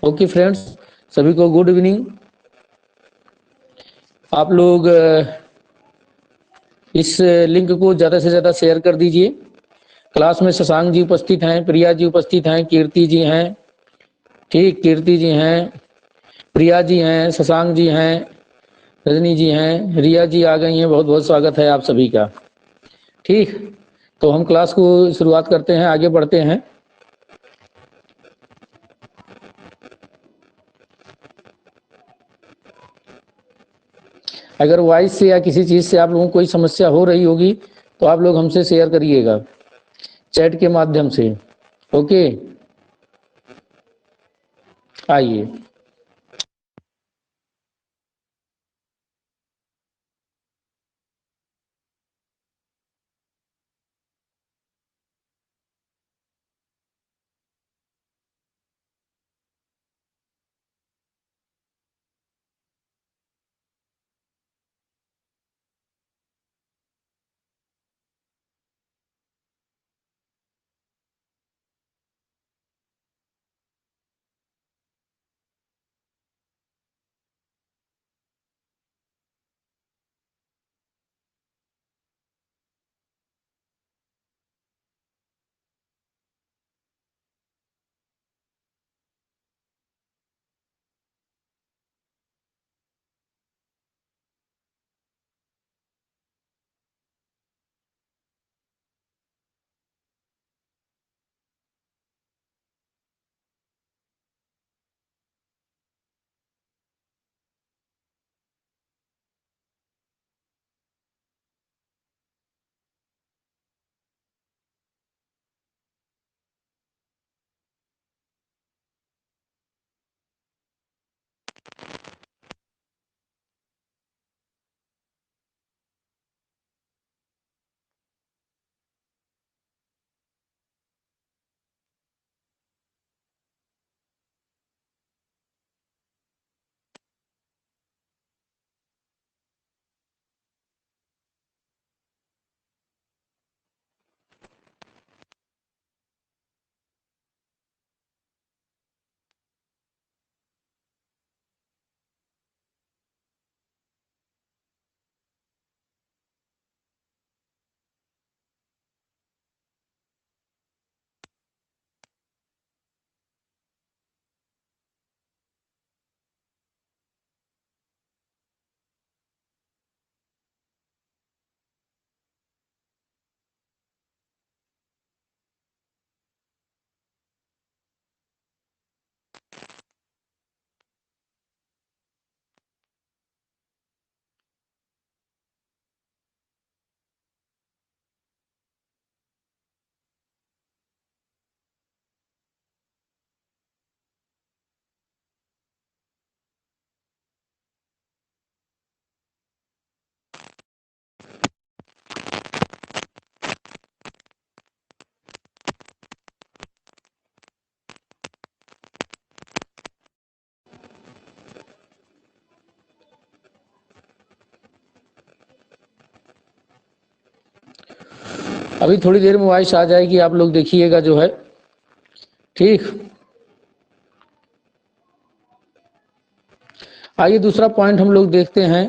Okay friends, सभी को good evening. आप लोग इस लिंक को ज़्यादा से ज़्यादा शेयर कर दीजिए। क्लास में शशांक जी उपस्थित हैं, प्रिया जी उपस्थित हैं, कीर्ति जी हैं, ठीक, कीर्ति जी हैं, प्रिया जी हैं, शशांक जी हैं, रजनी जी हैं, रिया जी आ गई हैं। बहुत बहुत स्वागत है आप सभी का। ठीक, तो हम क्लास को शुरुआत करते हैं, आगे बढ़ते हैं। अगर वॉइस से या किसी चीज़ से आप लोगों को कोई समस्या हो रही होगी तो आप लोग हमसे शेयर करिएगा चैट के माध्यम से। ओके, आइए। अभी थोड़ी देर में वॉइस आ जाएगी, आप लोग देखिएगा जो है। ठीक, आइए दूसरा पॉइंट हम लोग देखते हैं।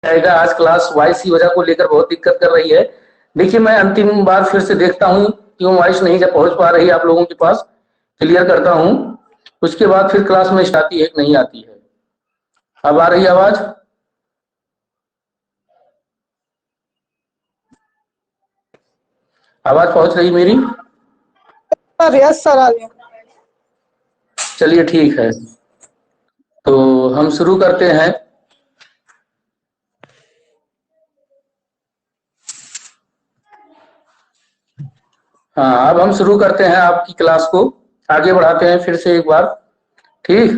आज क्लास वॉइस की वजह को लेकर बहुत दिक्कत कर रही है। देखिए, मैं अंतिम बार फिर से देखता हूँ क्यों वॉइस नहीं जब पहुंच पा रही है आप लोगों के पास, क्लियर करता हूँ। उसके बाद फिर क्लास में आती है कि नहीं आती है। अब आ रही है आवाज? आवाज पहुंच रही मेरी? यस सर, आ गया। चलिए ठीक है, तो हम शुरू करते हैं। हाँ, अब हम शुरू करते हैं आपकी क्लास को, आगे बढ़ाते हैं फिर से एक बार। ठीक,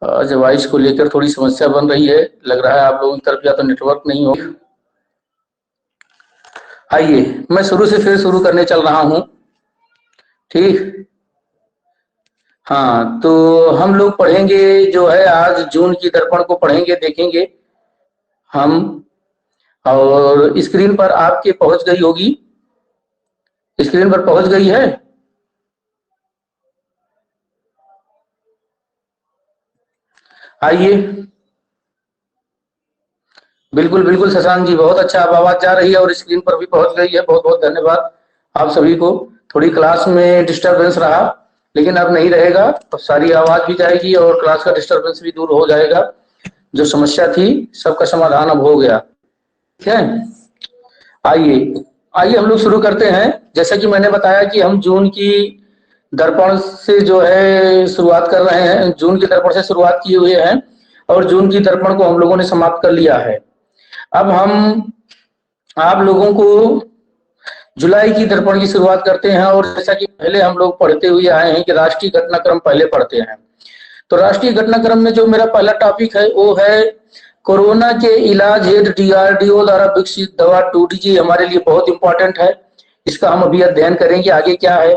आज वॉइस को लेकर थोड़ी समस्या बन रही है, लग रहा है आप लोगों की तरफ या तो नेटवर्क नहीं हो। आइए, मैं शुरू से फिर शुरू करने चल रहा हूँ। ठीक, हाँ, तो हम लोग पढ़ेंगे जो है आज जून की दर्पण को पढ़ेंगे, देखेंगे हम। और स्क्रीन पर आपके पहुंच गई होगी, स्क्रीन पर पहुंच गई है? आइए, बिल्कुल बिल्कुल शशांक जी, बहुत अच्छा, अब आवाज जा रही है और स्क्रीन पर भी पहुंच गई है। बहुत बहुत धन्यवाद आप सभी को। थोड़ी क्लास में डिस्टरबेंस रहा, लेकिन अब नहीं रहेगा, तो सारी आवाज भी जाएगी और क्लास का डिस्टरबेंस भी दूर हो जाएगा। जो समस्या थी सबका समाधान अब हो गया। ठीक है, आइए आइए हम लोग शुरू करते हैं। जैसा कि मैंने बताया कि हम जून की दर्पण से जो है शुरुआत कर रहे हैं, जून की दर्पण से शुरुआत किए हुए हैं और जून की दर्पण को हम लोगों ने समाप्त कर लिया है। अब हम आप लोगों को जुलाई की दर्पण की शुरुआत करते हैं। और जैसा कि पहले हम लोग पढ़ते हुए आए हैं कि राष्ट्रीय घटनाक्रम पहले पढ़ते हैं, तो राष्ट्रीय घटनाक्रम में जो मेरा पहला टॉपिक है वो है कोरोना के इलाज हेतु डीआरडीओ द्वारा विकसित दवा 2DG हमारे लिए बहुत इंपॉर्टेंट है। इसका हम अभी अध्ययन करेंगे आगे क्या है।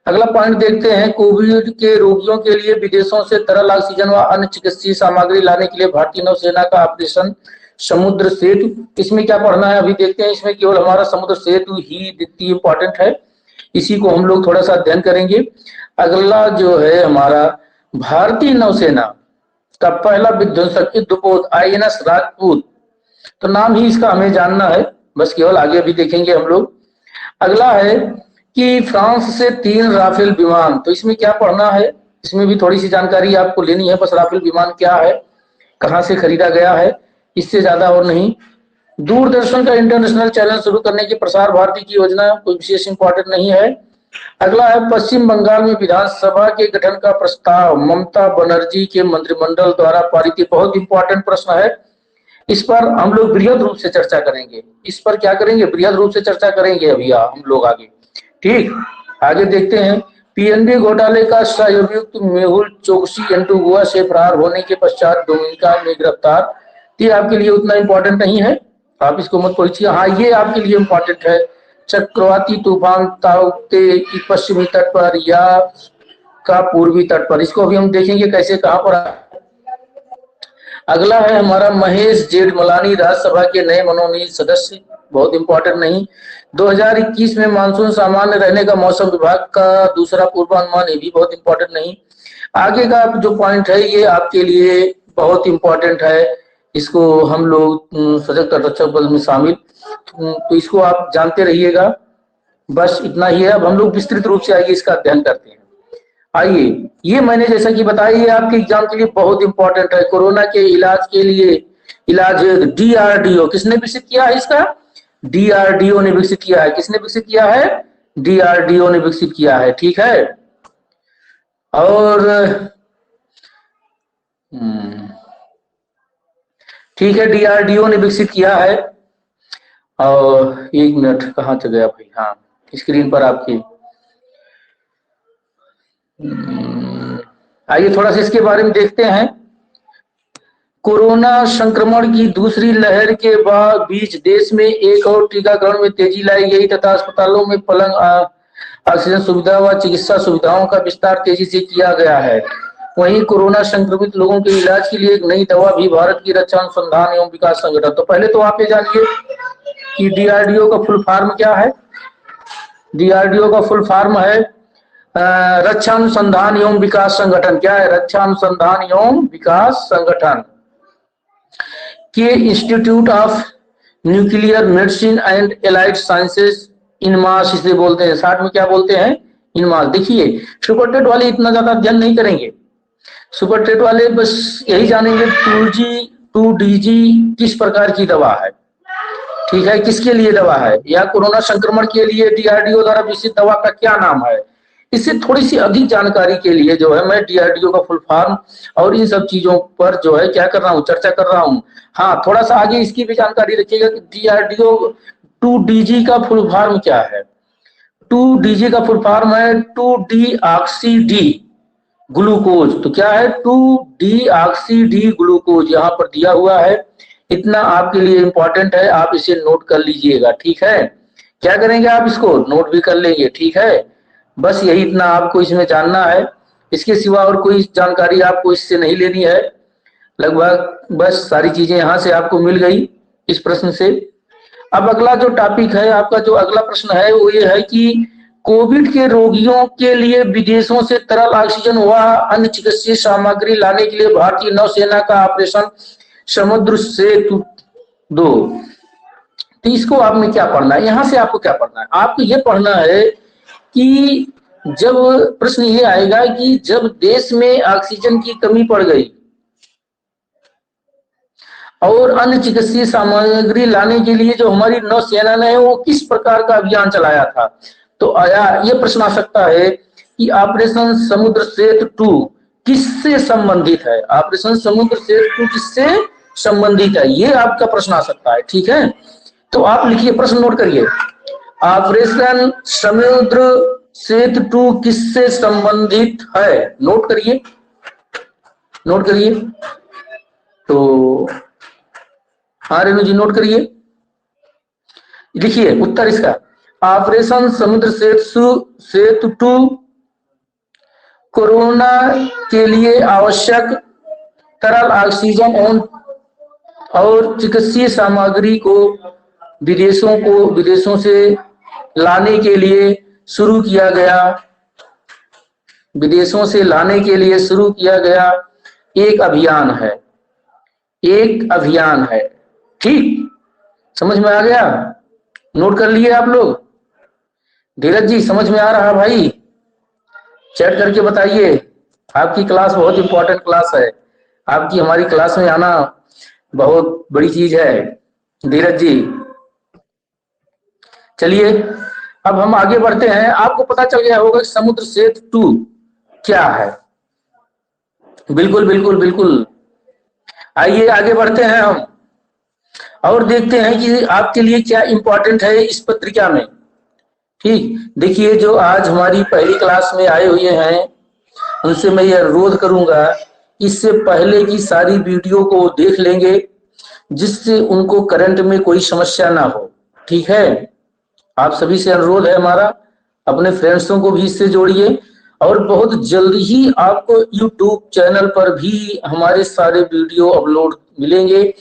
अगला पॉइंट देखते हैं, कोविड के रोगियों के लिए विदेशों से तरल ऑक्सीजन व अन्य चिकित्सीय सामग्री लाने के लिए भारतीय नौसेना का ऑपरेशन समुद्र सेतु। इसमें क्या पढ़ना है अभी देखते हैं। इसमें केवल हमारा समुद्र सेतु ही द्वितीय इंपॉर्टेंट है, इसी को हम लोग थोड़ा सा अध्ययन करेंगे। अगला जो है हमारा भारतीय नौसेना का पहला विध्वंसक युद्धपोत INS राजपूत, तो नाम ही इसका हमें जानना है, बस केवल आगे भी देखेंगे हम लोग। अगला है कि फ्रांस से 3 राफेल विमान, तो इसमें क्या पढ़ना है, इसमें भी थोड़ी सी जानकारी आपको लेनी है। बस राफेल विमान क्या है, कहां से खरीदा गया है, इससे ज्यादा और नहीं। दूरदर्शन का इंटरनेशनल चैनल शुरू करने की प्रसार भारती की योजना, कोई विशेष इंपॉर्टेंट नहीं है। अगला है पश्चिम बंगाल में विधानसभा के गठन का प्रस्ताव ममता बनर्जी के मंत्रिमंडल द्वारा पारित, बहुत इंपॉर्टेंट प्रश्न है। इस पर हम लोग बृहद रूप से चर्चा करेंगे। इस पर क्या करेंगे, बृहद रूप से चर्चा करेंगे अभी हम लोग आगे। ठीक, आगे देखते हैं। PNB घोटाले का सहअभियुक्त मेहुल चोकसी एंटीगुआ से फरार होने के पश्चात डोमिनिका में गिरफ्तार। ये आपके लिए उतना इंपॉर्टेंट नहीं है, आप इसको मत पढ़िए। हाँ, ये आपके लिए इंपॉर्टेंट है। चक्रवाती तूफान ताउते की पश्चिमी तट पर या का पूर्वी तट पर, इसको अभी हम देखेंगे कैसे कहां पर। अगला है हमारा महेश जेठमलानी राज्यसभा के नए मनोनीत सदस्य, बहुत इंपॉर्टेंट नहीं। 2021 में मानसून सामान्य रहने का मौसम विभाग का दूसरा पूर्वानुमान, ये भी बहुत इंपॉर्टेंट नहीं। आगे का जो पॉइंट है ये आपके लिए बहुत इंपॉर्टेंट है, इसको हम लोग सजग रक्षक बल में शामिल, तो इसको आप जानते रहिएगा। बस इतना ही है, अब हम लोग विस्तृत रूप से आइए इसका अध्ययन करते हैं। आइए, ये मैंने जैसा कि बताया ये आपके एग्जाम के लिए बहुत इंपॉर्टेंट है। कोरोना के इलाज के लिए इलाज DRDO किसने विकसित किया है, इसका DRDO ने विकसित किया है। किसने विकसित किया है, DRDO ने विकसित किया है। ठीक है, और ठीक है, DRDO ने विकसित किया है। और एक मिनट, कहाँ चल गया भाई, हाँ स्क्रीन पर आपकी। आइए थोड़ा सा इसके बारे में देखते हैं। कोरोना संक्रमण की दूसरी लहर के बाद बीच देश में एक और टीकाकरण में तेजी लाई गई तथा अस्पतालों में पलंग, ऑक्सीजन सुविधा व चिकित्सा सुविधाओं का विस्तार तेजी से किया गया है। वहीं कोरोना संक्रमित लोगों के इलाज के लिए एक नई दवा भी भारत की रक्षा अनुसंधान एवं विकास संगठन, तो पहले तो आप ये जानिए कि DRDO का फुल फॉर्म क्या है। DRDO का फुल फॉर्म है रक्षा अनुसंधान एवं विकास संगठन। क्या है, रक्षा अनुसंधान एवं विकास संगठन के institute of nuclear medicine and allied sciences, INMAS इसे बोलते हैं, शॉर्ट में क्या बोलते हैं, इनमास। देखिए सुपर टेट वाले इतना ज्यादा अध्ययन नहीं करेंगे, सुपर टेट वाले बस यही जानेंगे 2DG किस प्रकार की दवा है। ठीक है, किसके लिए दवा है, या कोरोना संक्रमण के लिए डीआरडीओ द्वारा विकसित दवा का क्या नाम है। इससे थोड़ी सी अधिक जानकारी के लिए जो है मैं डीआरडीओ का फुल फॉर्म और इन सब चीजों पर जो है क्या कर रहा हूँ, चर्चा कर रहा हूँ। हाँ, थोड़ा सा आगे इसकी भी जानकारी रखिएगा कि डीआरडीओ 2DG का फुल फॉर्म क्या है। 2DG का फुल फॉर्म है 2-डीऑक्सी-डी ग्लूकोज। तो क्या है, 2-डीऑक्सी-डी ग्लूकोज यहाँ पर दिया हुआ है। इतना आपके लिए इंपॉर्टेंट है, आप इसे नोट कर लीजिएगा। ठीक है, क्या करेंगे आप इसको नोट भी कर लेंगे। ठीक है, बस यही इतना आपको इसमें जानना है। इसके सिवा और कोई जानकारी आपको इससे नहीं लेनी है। लगभग बस सारी चीजें यहां से आपको मिल गई इस प्रश्न से। अब अगला जो टॉपिक है आपका, जो अगला प्रश्न है वो ये है कि कोविड के रोगियों के लिए विदेशों से तरल ऑक्सीजन व अन्य चिकित्सीय सामग्री लाने के लिए भारतीय नौसेना का ऑपरेशन समुद्र सेतु 2। तो इसको आपने क्या पढ़ना है, यहां से आपको क्या पढ़ना है, आपको ये पढ़ना है कि जब प्रश्न ये आएगा कि जब देश में ऑक्सीजन की कमी पड़ गई और अन्य चिकित्सीय सामग्री लाने के लिए जो हमारी नौसेना ने वो किस प्रकार का अभियान चलाया था। तो आया ये प्रश्न आ सकता है कि ऑपरेशन समुद्र सेतु 2 किससे संबंधित है, ऑपरेशन समुद्र सेतु 2 किससे संबंधित है, ये आपका प्रश्न आ सकता है। ठीक है, तो आप लिखिए, प्रश्न नोट करिए, ऑपरेशन समुद्र सेतु 2 किससे संबंधित है, नोट करिए, नोट करिए। तो हाँ रेणु जी नोट करिए, लिखिए उत्तर इसका, ऑपरेशन समुद्र सेतु 2 कोरोना के लिए आवश्यक तरल ऑक्सीजन और चिकित्सीय सामग्री को विदेशों से लाने के लिए शुरू किया गया, विदेशों से लाने के लिए शुरू किया गया एक अभियान है, एक अभियान है। ठीक, समझ में आ गया, नोट कर लिए आप लोग। धीरज जी समझ में आ रहा भाई, चैट करके बताइए। आपकी क्लास बहुत इंपॉर्टेंट क्लास है, आपकी हमारी क्लास में आना बहुत बड़ी चीज है धीरज जी। चलिए अब हम आगे बढ़ते हैं। आपको पता चल गया होगा कि समुद्र सेतु 2 क्या है। बिल्कुल बिल्कुल बिल्कुल, आइए आगे बढ़ते हैं हम और देखते हैं कि आपके लिए क्या इंपॉर्टेंट है इस पत्रिका में। ठीक, देखिए जो आज हमारी पहली क्लास में आए हुए हैं उनसे मैं ये अनुरोध करूंगा, इससे पहले की सारी वीडियो को देख लेंगे जिससे उनको करंट में कोई समस्या ना हो। ठीक है, आप सभी से अनुरोध है हमारा, अपने फ्रेंड्सों को भी इससे जोड़िए और बहुत जल्द ही आपको यूट्यूब चैनल पर भी हमारे सारे वीडियो अपलोड मिलेंगे।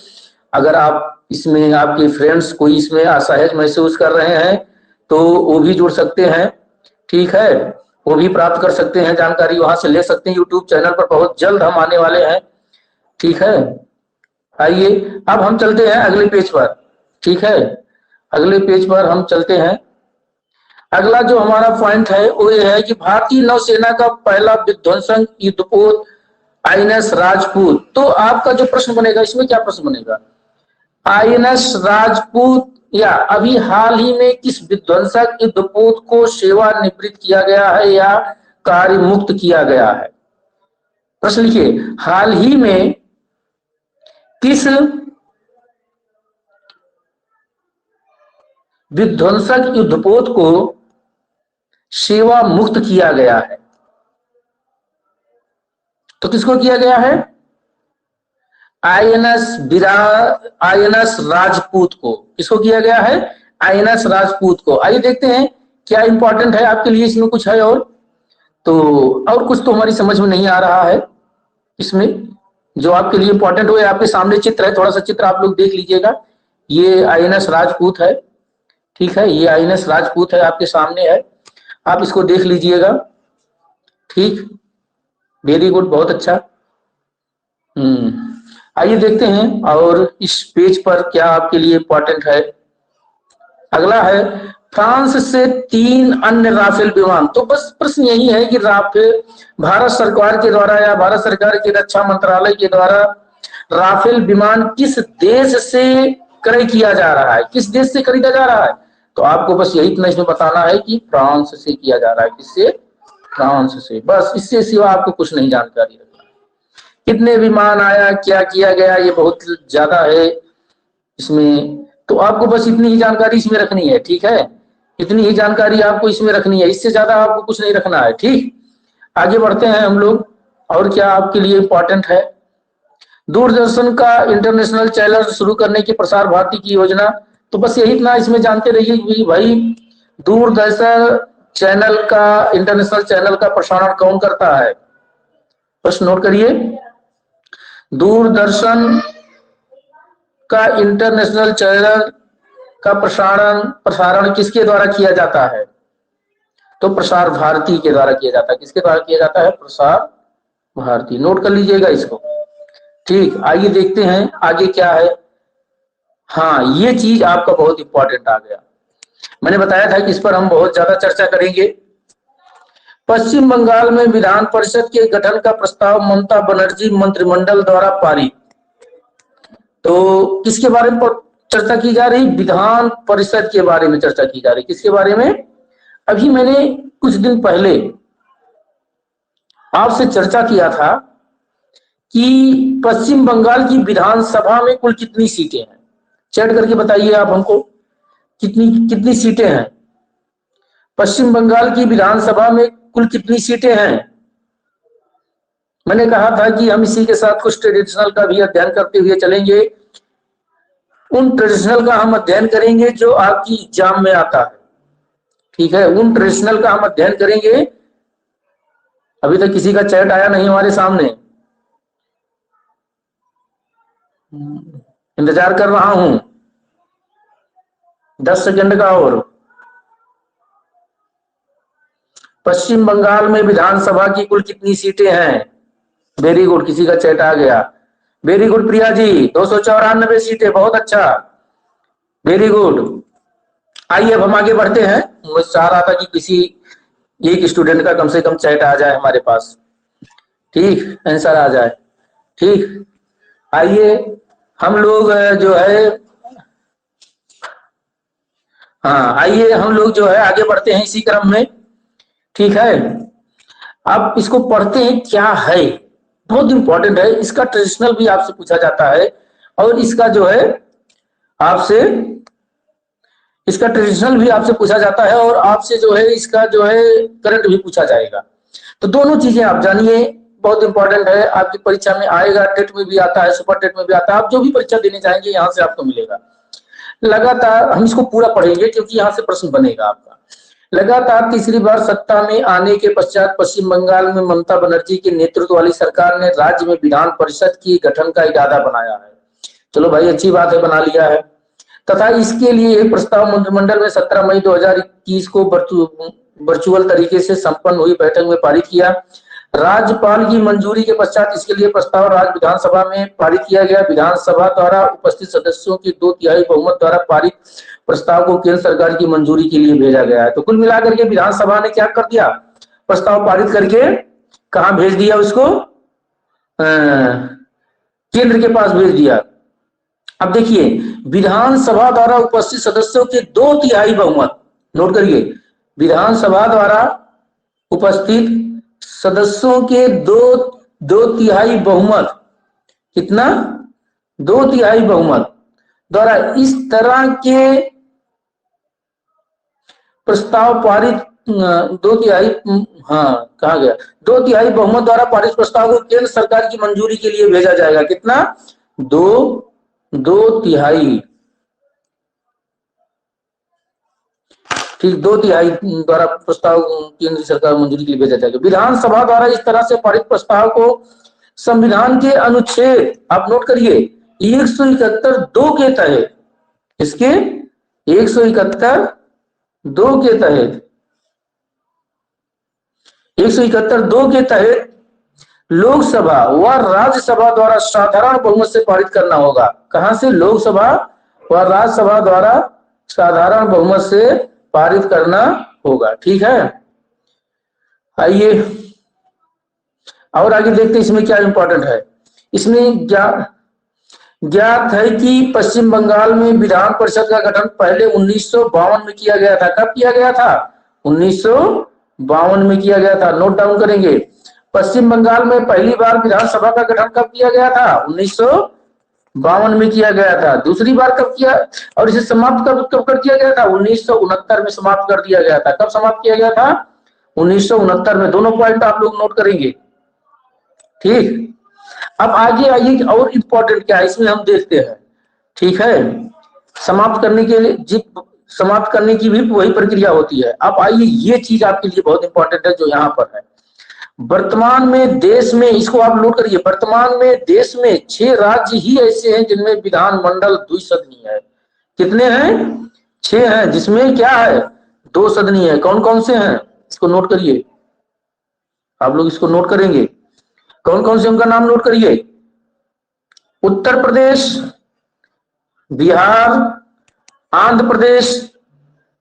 अगर आप इसमें, आपके फ्रेंड्स कोई इसमें असहज महसूस कर रहे हैं तो वो भी जुड़ सकते हैं। ठीक है, वो भी प्राप्त कर सकते हैं, जानकारी वहां से ले सकते हैं। यूट्यूब चैनल पर बहुत जल्द हम आने वाले हैं। ठीक है, आइए अब हम चलते हैं अगले पेज पर। ठीक है, अगले पेज पर हम चलते हैं। अगला जो हमारा पॉइंट है वो ये है कि भारतीय नौसेना का पहला विध्वंसक युद्धपोत आईएनएस राजपूत। तो आपका जो प्रश्न बनेगा इसमें क्या प्रश्न बनेगा, आईएनएस राजपूत या अभी हाल ही में किस विध्वंसक युद्धपोत को सेवानिवृत्त किया गया है या कार्य मुक्त किया गया है। प्रश्न लिखिए, हाल ही में किस विध्वंसक युद्धपोत को सेवा मुक्त किया गया है। तो किसको किया गया है, आईएनएस राजपूत को। किसको किया गया है, आईएनएस राजपूत को। आइए देखते हैं क्या इंपॉर्टेंट है आपके लिए, इसमें कुछ है और कुछ तो हमारी समझ में नहीं आ रहा है इसमें। जो आपके लिए इंपॉर्टेंट हो आपके सामने चित्र है, थोड़ा सा चित्र आप लोग देख लीजिएगा। ये आईएनएस राजपूत है। ठीक है, ये आईएनएस राजपूत है, आपके सामने है, आप इसको देख लीजिएगा। ठीक, वेरी गुड, बहुत अच्छा। आइए देखते हैं और इस पेज पर क्या आपके लिए इंपॉर्टेंट है। अगला है फ्रांस से 3 अन्य राफेल विमान। तो बस प्रश्न यही है कि राफेल भारत सरकार के द्वारा या भारत सरकार के रक्षा मंत्रालय के द्वारा राफेल विमान किस देश से क्रय किया जा रहा है, किस देश से खरीदा जा रहा है, तो आपको बस यही इतना इसमें बताना है कि फ्रांस से किया जा रहा है। किससे? फ्रांस से। बस इससे सिवा आपको कुछ नहीं जानकारी रखना। कितने विमान आया, क्या किया गया, ये बहुत ज्यादा है इसमें, तो आपको बस इतनी ही जानकारी इसमें रखनी है। ठीक है, इतनी ही जानकारी आपको इसमें रखनी है, इससे ज्यादा आपको कुछ नहीं रखना है। ठीक, आगे बढ़ते हैं हम लोग। और क्या आपके लिए इंपॉर्टेंट है? दूरदर्शन का इंटरनेशनल चैनल शुरू करने की प्रसार भारती की योजना, तो बस यही इतना इसमें जानते रहिए कि भाई दूरदर्शन चैनल का, इंटरनेशनल चैनल का प्रसारण कौन करता है। बस नोट करिए, दूरदर्शन का इंटरनेशनल चैनल का प्रसारण किसके द्वारा किया जाता है, तो प्रसार भारती के द्वारा किया जाता है। किसके द्वारा किया जाता है? प्रसार भारती। नोट कर लीजिएगा इसको। ठीक, आइए देखते हैं आगे क्या है। हाँ, ये चीज आपका बहुत इंपॉर्टेंट आ गया। मैंने बताया था कि इस पर हम बहुत ज्यादा चर्चा करेंगे। पश्चिम बंगाल में विधान परिषद के गठन का प्रस्ताव ममता बनर्जी मंत्रिमंडल द्वारा पारित। तो किसके बारे में चर्चा की जा रही? विधान परिषद के बारे में चर्चा की जा रही। किसके बारे में? अभी मैंने कुछ दिन पहले आपसे चर्चा किया था कि पश्चिम बंगाल की विधानसभा में कुल कितनी सीटें हैं। चैट करके बताइए आप हमको, कितनी कितनी सीटें हैं पश्चिम बंगाल की विधानसभा में, कुल कितनी सीटें हैं। मैंने कहा था कि हम इसी के साथ कुछ ट्रेडिशनल का भी अध्ययन करते हुए चलेंगे। उन ट्रेडिशनल का हम अध्ययन करेंगे जो आपकी एग्जाम में आता है। ठीक है, उन ट्रेडिशनल का हम अध्ययन करेंगे। अभी तक किसी का चैट आया नहीं हमारे सामने, इंतजार कर रहा हूं 10 सेकंड का और। पश्चिम बंगाल में विधानसभा की कुल कितनी सीटें हैं? वेरी गुड, किसी का चैट आ गया। वेरी गुड प्रिया जी, 294 सीटें, बहुत अच्छा, वेरी गुड। आइए अब हम आगे बढ़ते हैं। मैं चाह रहा था कि किसी एक स्टूडेंट का कम से कम चैट आ जाए हमारे पास। ठीक, आंसर आ जाए। ठीक, आइए हम लोग जो है, हाँ आइए हम लोग जो है आगे बढ़ते हैं इसी क्रम में। ठीक है, अब इसको पढ़ते हैं क्या है, बहुत इंपॉर्टेंट है। इसका ट्रेडिशनल भी आपसे पूछा जाता है और इसका जो है आपसे, इसका ट्रेडिशनल भी आपसे पूछा जाता है और आपसे जो है इसका जो है करंट भी पूछा जाएगा। तो दोनों चीजें आप जानिए, बहुत इंपॉर्टेंट है, आपकी परीक्षा में आएगा। टेट में भी आता है, सुपर टेट में भी आता है। आप जो भी परीक्षा देने जाएंगे यहाँ से आपको मिलेगा। लगातार हम इसको पूरा पढ़ेंगे क्योंकि यहाँ से प्रश्न बनेगा आपका। लगातार तीसरी बार सत्ता में आने के पश्चात पश्चिम बंगाल में ममता बनर्जी के नेतृत्व वाली सरकार ने राज्य में विधान परिषद की गठन का इरादा बनाया है। चलो भाई, अच्छी बात है, बना लिया है। तथा इसके लिए एक प्रस्ताव मंत्रिमंडल में 17 मई 2021 को वर्चुअल तरीके से संपन्न हुई बैठक में पारित किया। राज्यपाल की मंजूरी के पश्चात इसके लिए प्रस्ताव राज्य विधानसभा में पारित किया गया। विधानसभा द्वारा उपस्थित सदस्यों के 2/3 बहुमत द्वारा पारित प्रस्ताव को केंद्र सरकार की मंजूरी के लिए भेजा गया है। तो कुल मिलाकर के विधानसभा ने क्या कर दिया? प्रस्ताव पारित करके कहां भेज दिया उसको? केंद्र के पास भेज दिया। अब देखिए, विधानसभा द्वारा उपस्थित सदस्यों के 2/3 बहुमत, नोट करिए, विधानसभा द्वारा उपस्थित सदस्यों के 2/3 बहुमत, कितना? 2/3 बहुमत द्वारा इस तरह के प्रस्ताव पारित, 2/3, हाँ कहा गया, 2/3 बहुमत द्वारा पारित प्रस्ताव को केंद्र सरकार की मंजूरी के लिए भेजा जाएगा। कितना? 2/3, ठीक, 2/3 द्वारा प्रस्ताव केंद्र सरकार मंजूरी के लिए भेजा जाएगा। विधानसभा द्वारा इस तरह से पारित प्रस्ताव को संविधान के अनुच्छेद, आप नोट करिए, 171(2) के तहत, इसके 171(2) के तहत, 171(2) के तहत लोकसभा व राज्यसभा द्वारा साधारण बहुमत से पारित करना होगा। कहां से? लोकसभा व राज्यसभा द्वारा साधारण बहुमत से पारित करना होगा। ठीक है, आइए और आगे देखते हैं इसमें क्या इंपॉर्टेंट है। इसमें क्या ज्ञात है कि पश्चिम बंगाल में विधान परिषद का गठन पहले 1952 में किया गया था। कब किया गया था? 1952 में किया गया था। नोट डाउन करेंगे। पश्चिम बंगाल में पहली बार विधानसभा का गठन कब किया गया था? 1952 में किया गया था। दूसरी बार कब किया और इसे समाप्त कब कब कर दिया गया था? 1969 में समाप्त कर दिया गया था। कब समाप्त किया गया था? 1969 में। दोनों पॉइंट आप लोग नोट करेंगे। ठीक, अब आगे आइए कि और इंपॉर्टेंट क्या है इसमें हम देखते हैं। ठीक है, समाप्त करने के लिए समाप्त करने की भी वही प्रक्रिया होती है। अब आइए, ये चीज आपके लिए बहुत इंपॉर्टेंट है जो यहाँ पर है। वर्तमान में देश में, इसको आप नोट करिए, वर्तमान में देश में 6 राज्य ही ऐसे हैं जिनमें विधानमंडल द्विसदनीय है। कितने हैं? 6 हैं, जिसमें क्या है? 2 सदनीय है। कौन कौन से हैं? इसको नोट करिए, आप लोग इसको नोट करेंगे। कौन कौन से, उनका नाम नोट करिए। उत्तर प्रदेश, बिहार, आंध्र प्रदेश,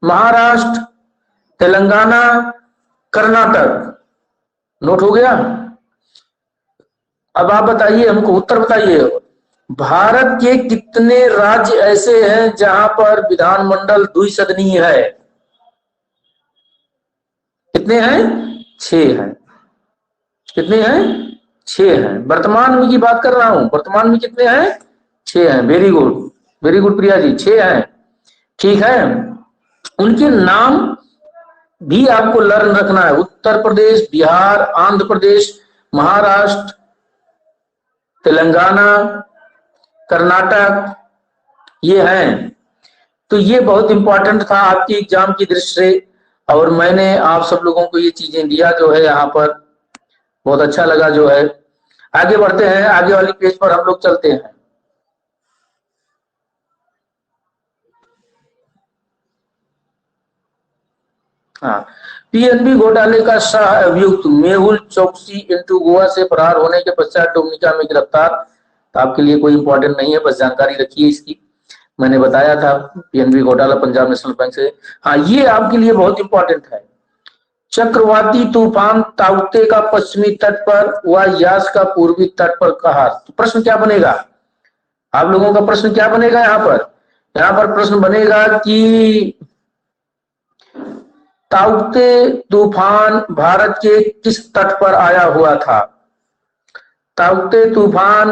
महाराष्ट्र, तेलंगाना, कर्नाटक। नोट हो गया? अब आप बताइए, हमको उत्तर बताइए। भारत के कितने राज्य ऐसे हैं जहां पर विधानमंडल द्विसदनीय है? कितने हैं? 6 हैं। कितने हैं? 6 हैं। वर्तमान में की बात कर रहा हूं, वर्तमान में कितने हैं? 6 हैं। Very good, very good Priya ji, 6 हैं। ठीक है, उनके नाम भी आपको लर्न रखना है। उत्तर प्रदेश, बिहार, आंध्र प्रदेश, महाराष्ट्र, तेलंगाना, कर्नाटक, ये हैं। तो ये बहुत इंपॉर्टेंट था आपकी एग्जाम की दृष्टि से, और मैंने आप सब लोगों को ये चीजें दिया जो है यहाँ पर, बहुत अच्छा लगा जो है। आगे बढ़ते हैं, आगे वाली पेज पर हम लोग चलते हैं। हाँ, पीएनबी घोटाले का शाह अभियुक्त मेहुल चोकसी इंटू गोवा से फरार होने के पश्चात डोमिनिका में गिरफ्तार। तो आपके लिए कोई इंपॉर्टेंट नहीं है, बस जानकारी रखिए इसकी। मैंने बताया था पीएनबी घोटाला पंजाब नेशनल बैंक से। हाँ, ये आपके लिए बहुत इंपॉर्टेंट है। चक्रवाती तूफान ताउते का पश्चिमी तट पर व यास का पूर्वी तट पर कहा। तो प्रश्न क्या बनेगा आप लोगों का? प्रश्न क्या बनेगा यहाँ पर? यहाँ पर प्रश्न बनेगा कि ताउते तूफान भारत के किस तट पर आया हुआ था? ताउते तूफान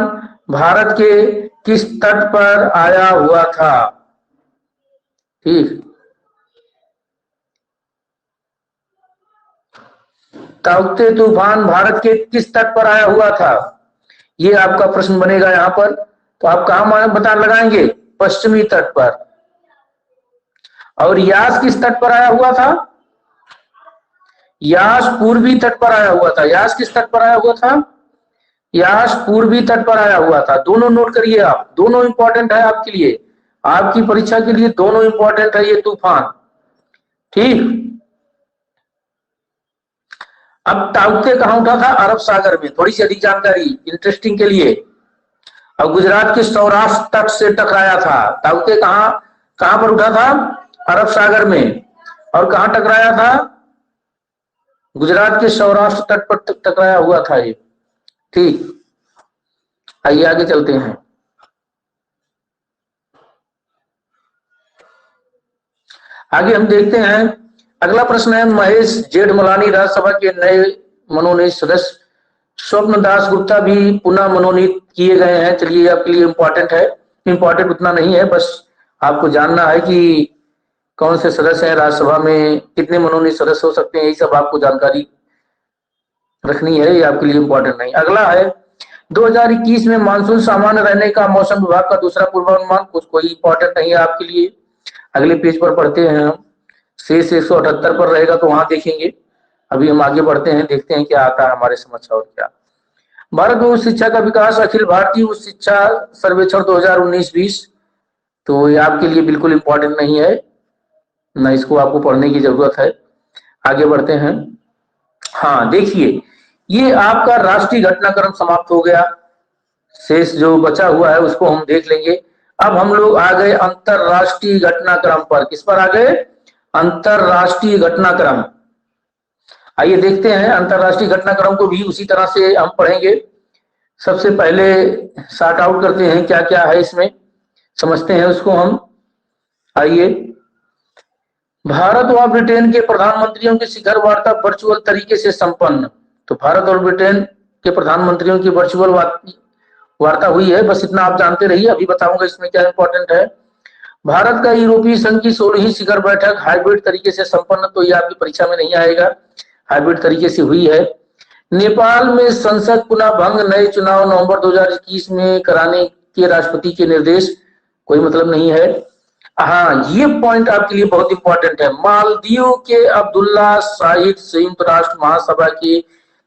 भारत के किस तट पर आया हुआ था? ठीक, ताउते तूफान भारत के किस तट पर आया हुआ था, ये आपका प्रश्न बनेगा यहाँ पर। तो आप कहां बता लगाएंगे? पश्चिमी तट पर। और यास किस तट पर आया हुआ था? यास पूर्वी तट पर आया हुआ था। यास किस तट पर आया हुआ था? यास पूर्वी तट पर आया हुआ था। दोनों नोट करिए आप, दोनों इंपॉर्टेंट है आपके लिए, आपकी परीक्षा के लिए दोनों इंपॉर्टेंट है ये तूफान। ठीक, अब ताउते कहां उठा था? अरब सागर में। थोड़ी सी अधिक जानकारी इंटरेस्टिंग के लिए। अब गुजरात के सौराष्ट्र तट से टकराया था। ताउते कहां कहां पर उठा था? अरब सागर में। और कहां टकराया था? गुजरात के सौराष्ट्र तट पर टकराया हुआ था ये। ठीक, आइए आगे चलते हैं। आगे हम देखते हैं, अगला प्रश्न है, महेश जेठमलानी राज्यसभा के नए मनोनीत सदस्य, स्वप्न दास गुप्ता भी पुनः मनोनीत किए गए हैं। चलिए, आपके लिए इंपॉर्टेंट है, इंपॉर्टेंट उतना नहीं है, बस आपको जानना है कि कौन से सदस्य हैं राज्यसभा में, कितने मनोनीत सदस्य हो सकते हैं, यही सब आपको जानकारी रखनी है, ये आपके लिए इंपॉर्टेंट नहीं। अगला है, 2021 में मानसून सामान्य रहने का मौसम विभाग का दूसरा पूर्वानुमान। कुछ कोई इंपॉर्टेंट नहीं है आपके लिए। अगले पेज पर पढ़ते हैं हम, शेष 178 पर रहेगा तो वहां देखेंगे। अभी हम आगे बढ़ते हैं, देखते हैं क्या आता है हमारे समझ और क्या। भारत में उच्च शिक्षा का विकास, अखिल भारतीय उच्च शिक्षा सर्वेक्षण 2019-20। तो ये आपके लिए बिल्कुल इंपॉर्टेंट नहीं है, न इसको आपको पढ़ने की जरूरत है। आगे बढ़ते हैं। हाँ, देखिए, ये आपका राष्ट्रीय घटनाक्रम समाप्त हो गया, शेष जो बचा हुआ है उसको हम देख लेंगे। अब हम लोग आ गए अंतरराष्ट्रीय घटनाक्रम पर। किस पर आ गए? अंतरराष्ट्रीय घटनाक्रम। आइए देखते हैं, अंतरराष्ट्रीय घटनाक्रम को भी उसी तरह से हम पढ़ेंगे। सबसे पहले सॉर्ट आउट करते हैं क्या क्या है इसमें, समझते हैं उसको हम। आइए, भारत व ब्रिटेन के प्रधानमंत्रियों की शिखर वार्ता वर्चुअल तरीके से संपन्न। तो भारत और ब्रिटेन के प्रधानमंत्रियों की वर्चुअल वार्ता हुई है, बस इतना आप जानते रहिए, अभी बताऊंगा इसमें क्या इंपॉर्टेंट है। भारत का यूरोपीय संघ की 16वीं शिखर बैठक हाइब्रिड तरीके से संपन्न, तो ये आपकी परीक्षा में नहीं आएगा, हाइब्रिड तरीके से हुई है। नेपाल में संसद पुनः भंग, नए चुनाव नवंबर 2021 में कराने के राष्ट्रपति के निर्देश, कोई मतलब नहीं है। हाँ, ये पॉइंट आपके लिए बहुत इंपॉर्टेंट है। मालदीव के अब्दुल्ला शाहिद संयुक्त राष्ट्र महासभा के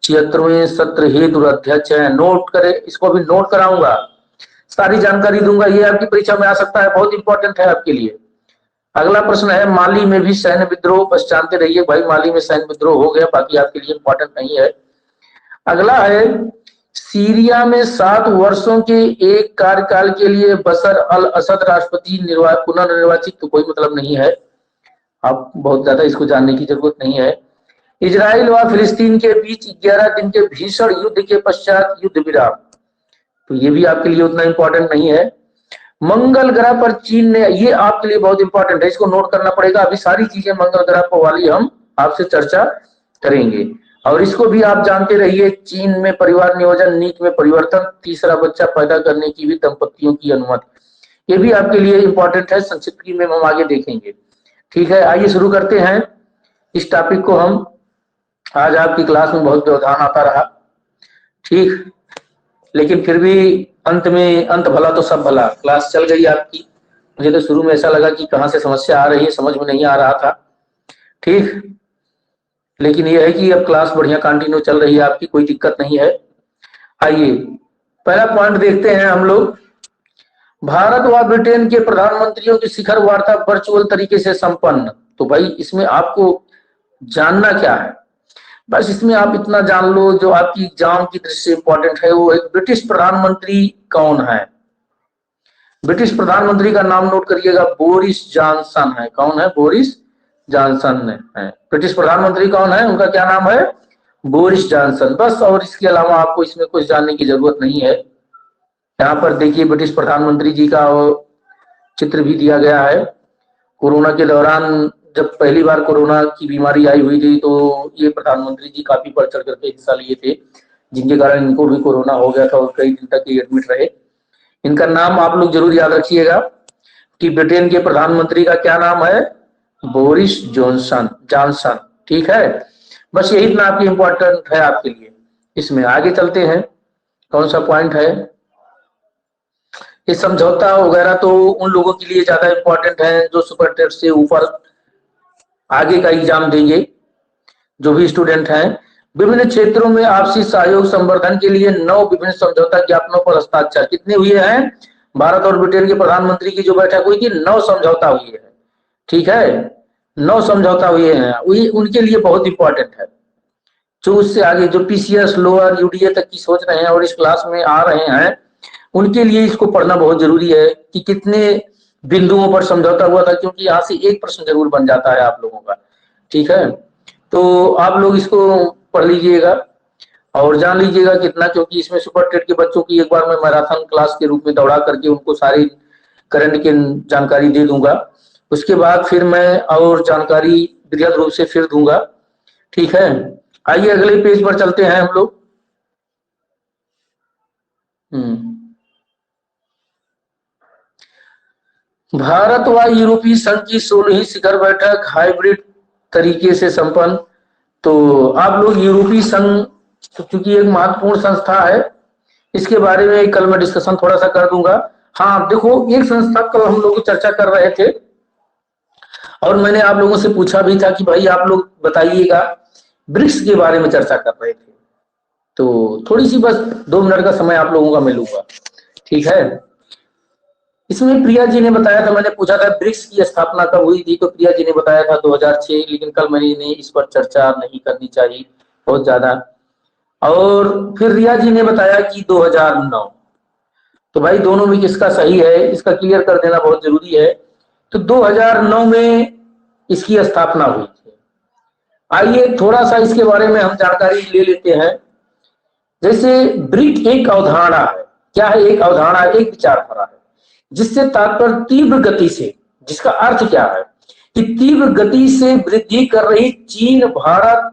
76वें सत्र हेतु अध्यक्ष है। नोट करें, इसको भी नोट कराऊंगा, सारी जानकारी दूंगा, ये आपकी परीक्षा में आ सकता है, बहुत इंपॉर्टेंट है आपके लिए। अगला प्रश्न है, माली में भी सैन्य विद्रोह, बस जानते रहिए भाई माली में सैन्य विद्रोह हो गया, बाकी आपके लिए इंपॉर्टेंट नहीं है। अगला है, सीरिया में 7 वर्षों के एक कार्यकाल के लिए बशर अल असद राष्ट्रपति पुनर्निर्वाचित, तो कोई मतलब नहीं है, आप बहुत ज्यादा इसको जानने की जरूरत नहीं है। इजराइल व फिलिस्तीन के बीच 11 दिन के भीषण युद्ध के पश्चात युद्ध विराम, तो ये भी आपके लिए उतना इंपॉर्टेंट नहीं है। मंगल ग्रह पर चीन ने, ये आपके लिए बहुत इंपॉर्टेंट है, इसको नोट करना पड़ेगा, अभी सारी चीजें मंगल ग्रह पर वाली हम आपसे चर्चा करेंगे। और इसको भी आप जानते रहिए, चीन में परिवार नियोजन नीति में परिवर्तन, तीसरा बच्चा पैदा करने की भी दंपतियों की अनुमति, ये भी आपके लिए इंपॉर्टेंट है, संक्षिप्त में हम आगे देखेंगे। ठीक है, आइए शुरू करते हैं इस टॉपिक को हम। आज आपकी क्लास में बहुत व्यवधान आता रहा, ठीक, लेकिन फिर भी अंत में अंत भला तो सब भला, क्लास चल गई आपकी। मुझे तो शुरू में ऐसा लगा कि कहाँ से समस्या आ रही है, समझ में नहीं आ रहा था, ठीक, लेकिन यह है कि अब क्लास बढ़िया कंटिन्यू चल रही है आपकी, कोई दिक्कत नहीं है। आइए, पहला पॉइंट देखते हैं हम लोग, भारत व ब्रिटेन के प्रधानमंत्रियों की शिखर वार्ता वर्चुअल तरीके से संपन्न। तो भाई इसमें आपको जानना क्या है, बस इसमें आप इतना जान लो जो आपकी एग्जाम की दृष्टि से इंपॉर्टेंट है, वो एक ब्रिटिश प्रधानमंत्री कौन है। ब्रिटिश प्रधानमंत्री का नाम नोट करिएगा, बोरिस जॉनसन है। कौन है? बोरिस जॉनसन है। ब्रिटिश प्रधानमंत्री कौन है, उनका क्या नाम है? बोरिस जॉनसन, बस, और इसके अलावा आपको इसमें कुछ जानने की जरूरत नहीं है। यहाँ पर देखिए ब्रिटिश प्रधानमंत्री जी का चित्र भी दिया गया है। कोरोना के दौरान जब पहली बार कोरोना की बीमारी आई हुई थी, तो ये प्रधानमंत्री जी काफी बढ़ चढ़ करके हिस्सा लिए थे, जिनके कारण इनको भी कोरोना हो गया था और कई दिन तक ये एडमिट रहे। इनका नाम आप लोग जरूर याद रखिएगा कि ब्रिटेन के प्रधानमंत्री का क्या नाम है? बोरिस जॉनसन, ठीक है, बस यही इतना आपकी इंपॉर्टेंट है आपके लिए। इसमें आगे चलते हैं, कौन सा पॉइंट है? ये समझौता वगैरह तो उन लोगों के लिए ज्यादा इंपॉर्टेंट है जो सुपर टेट से ऊपर आगे का एग्जाम देंगे। जो भी स्टूडेंट हैं, विभिन्न क्षेत्रों में आपसी सहयोग संवर्धन के लिए 9 विभिन्न समझौता ज्ञापनों पर हस्ताक्षर कितने हुए हैं? भारत और ब्रिटेन के प्रधानमंत्री की जो बैठक हुई थी, 9 समझौता हुए हैं, ठीक है, 9 समझौता हुए हैं, वही उनके लिए बहुत इंपॉर्टेंट है। जो उससे आगे जो पीसीएस, लोअर, यूडीए तक की सोच रहे हैं और इस क्लास में आ रहे हैं, उनके लिए इसको पढ़ना बहुत जरूरी है कि कितने बिंदुओं पर समझौता हुआ था, क्योंकि यहाँ से एक प्रश्न जरूर बन जाता है आप लोगों का, ठीक है। तो आप लोग इसको पढ़ लीजिएगा और जान लीजिएगा कितना, क्योंकि इसमें सुपर टेट के बच्चों की एक बार मैं मैराथन क्लास के रूप में दौड़ा करके उनको सारी करंट की जानकारी दे दूंगा। उसके बाद फिर मैं और जानकारी बृहद रूप से फिर दूंगा, ठीक है। आइए अगले पेज पर चलते हैं हम लोग। भारत व यूरोपीय संघ की 16वीं शिखर बैठक हाइब्रिड तरीके से संपन्न। तो आप लोग यूरोपीय संघ क्योंकि एक महत्वपूर्ण संस्था है, इसके बारे में कल मैं डिस्कशन थोड़ा सा कर दूंगा। हाँ देखो, एक संस्था कल हम लोग चर्चा कर रहे थे और मैंने आप लोगों से पूछा भी था कि भाई आप लोग बताइएगा, ब्रिक्स के बारे में चर्चा कर रहे थे, तो थोड़ी सी बस 2 मिनट का समय आप लोगों का मिलूंगा, ठीक है। इसमें प्रिया जी ने बताया था, मैंने पूछा था ब्रिक्स की स्थापना कब हुई थी, तो प्रिया जी ने बताया था 2006, लेकिन कल मैंने इस पर चर्चा नहीं करनी चाहिए बहुत ज्यादा। और फिर रिया जी ने बताया कि 2009। तो भाई दोनों में किसका सही है, इसका क्लियर कर देना बहुत जरूरी है। तो 2009 में इसकी स्थापना हुई थी। आइए थोड़ा सा इसके बारे में हम जानकारी ले लेते हैं। जैसे ब्रिक एक अवधारणा है, क्या है? एक अवधारणा, एक विचारधारा है, जिससे तात्पर्य तीव्र गति से, जिसका अर्थ क्या है कि तीव्र गति से वृद्धि कर रही चीन, भारत,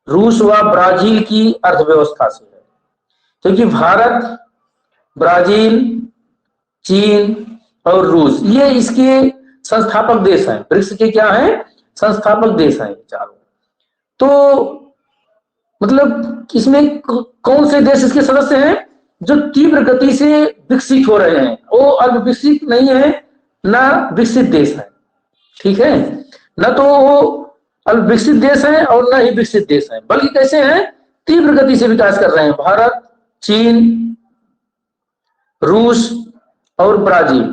रूस व ब्राजील की अर्थव्यवस्था से है। क्योंकि भारत, ब्राजील, चीन और रूस ये इसके संस्थापक देश हैं। ब्रिक्स के क्या हैं? संस्थापक देश हैं चारों। तो मतलब इसमें कौन से देश इसके सदस्य हैं? जो तीव्र गति से विकसित हो रहे हैं, वो अल्प विकसित नहीं है, ना विकसित देश है। ठीक है, न तो वो अल्प विकसित देश है और न ही विकसित देश है, बल्कि कैसे हैं? तीव्र गति से विकास कर रहे हैं। भारत, चीन, रूस और ब्राजील।